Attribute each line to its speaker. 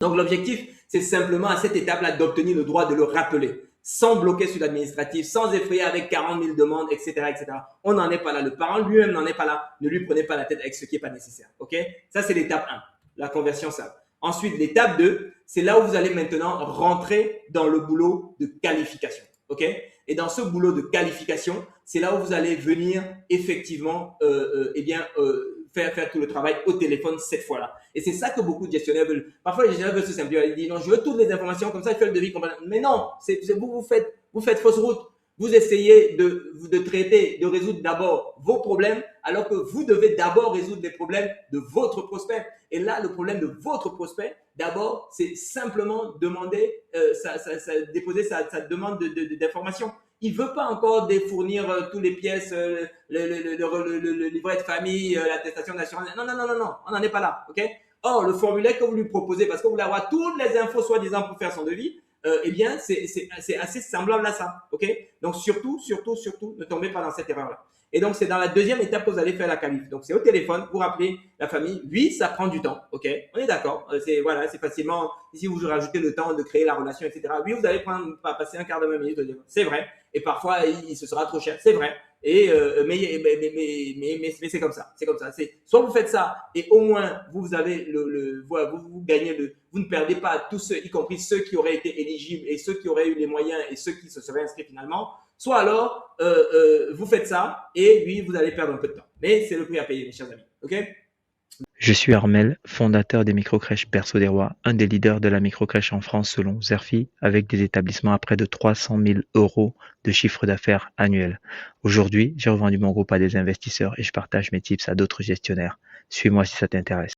Speaker 1: Donc l'objectif, c'est simplement à cette étape-là d'obtenir le droit de le rappeler, sans bloquer sur l'administratif, sans effrayer avec 40 000 demandes, etc., etc. On n'en est pas là. Le parent lui-même n'en est pas là. Ne lui prenez pas la tête avec ce qui n'est pas nécessaire. Ok? Ça, c'est l'étape 1, la conversion simple. Ensuite, l'étape 2, c'est là où vous allez maintenant rentrer dans le boulot de qualification. Ok? Et dans ce boulot de qualification, c'est là où vous allez venir effectivement, faire tout le travail au téléphone cette fois-là. Et c'est ça que beaucoup de gestionnaires veulent. Parfois, les gestionnaires veulent se simplifier. Ils disent non, je veux toutes les informations, comme ça, je fais le devis complètement. Mais non, vous faites fausse route. Vous essayez de traiter, de résoudre d'abord vos problèmes, alors que vous devez d'abord résoudre les problèmes de votre prospect. Et là, le problème de votre prospect, d'abord, c'est simplement demander, déposer sa demande d'information. Il ne veut pas encore fournir toutes les pièces, le livret de famille, l'attestation d'assurance. Non, non, non, non, non, on n'en est pas là. Ok? Or, le formulaire que vous lui proposez, parce que vous voulez avoir toutes les infos soi-disant pour faire son devis, eh bien, c'est assez semblable à ça. Ok? Donc, surtout, ne tombez pas dans cette erreur-là. Et donc, c'est dans la deuxième étape que vous allez faire la qualif. Donc, c'est au téléphone, vous rappelez la famille. Oui, ça prend du temps. Ok? On est d'accord. C'est facilement, si vous rajoutez le temps de créer la relation, etc. Oui, vous allez passer un quart de 20 minutes au téléphone. C'est vrai. Et parfois, ce sera trop cher. C'est vrai. Mais c'est comme ça. C'est comme ça. Soit vous faites ça et au moins vous avez vous gagnez vous ne perdez pas tous ceux, y compris ceux qui auraient été éligibles et ceux qui auraient eu les moyens et ceux qui se seraient inscrits finalement. Soit alors vous faites ça et oui, vous allez perdre un peu de temps. Mais c'est le prix à payer, mes chers amis. Ok?
Speaker 2: Je suis Armel, fondateur des microcrèches Berceau des Rois, un des leaders de la microcrèche en France selon Zerfi, avec des établissements à près de 300 000 € de chiffre d'affaires annuel. Aujourd'hui, j'ai revendu mon groupe à des investisseurs et je partage mes tips à d'autres gestionnaires. Suis-moi si ça t'intéresse.